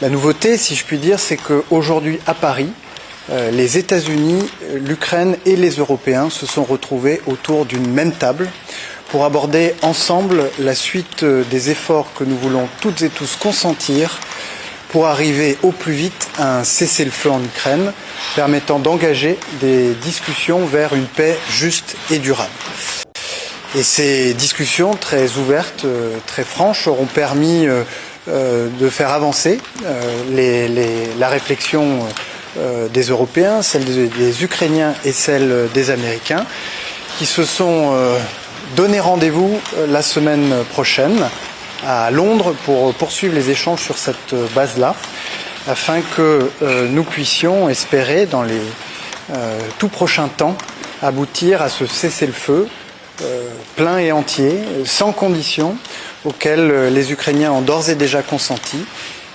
La nouveauté, si je puis dire, c'est qu'aujourd'hui à Paris, les États-Unis, l'Ukraine et les Européens se sont retrouvés autour d'une même table pour aborder ensemble la suite des efforts que nous voulons toutes et tous consentir pour arriver au plus vite à un cessez-le-feu en Ukraine, permettant d'engager des discussions vers une paix juste et durable. Et ces discussions très ouvertes, très franches, auront permis de faire avancer la réflexion des Européens, celle des Ukrainiens et celle des Américains, qui se sont donné rendez-vous la semaine prochaine à Londres pour poursuivre les échanges sur cette base-là, afin que nous puissions espérer dans les tout prochains temps aboutir à ce cessez-le-feu plein et entier, sans condition, auquel les Ukrainiens ont d'ores et déjà consenti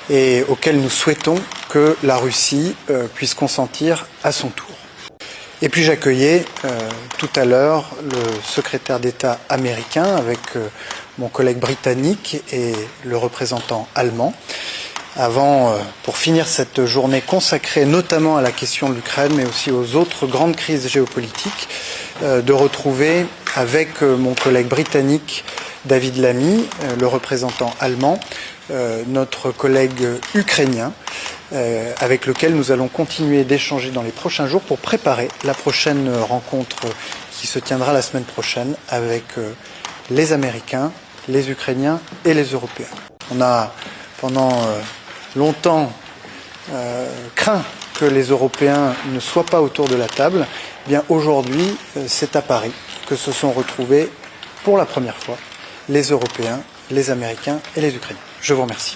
et auquel nous souhaitons que la Russie puisse consentir à son tour. Et puis j'accueillais tout à l'heure le secrétaire d'État américain avec mon collègue britannique et le représentant allemand, pour finir cette journée consacrée notamment à la question de l'Ukraine, mais aussi aux autres grandes crises géopolitiques, de retrouver avec mon collègue britannique David Lammy, le représentant allemand, notre collègue ukrainien, avec lequel nous allons continuer d'échanger dans les prochains jours pour préparer la prochaine rencontre qui se tiendra la semaine prochaine avec les Américains, les Ukrainiens et les Européens. On a pendant longtemps craint que les Européens ne soient pas autour de la table. Eh bien aujourd'hui, c'est à Paris que se sont retrouvés pour la première fois les Européens, les Américains et les Ukrainiens. Je vous remercie.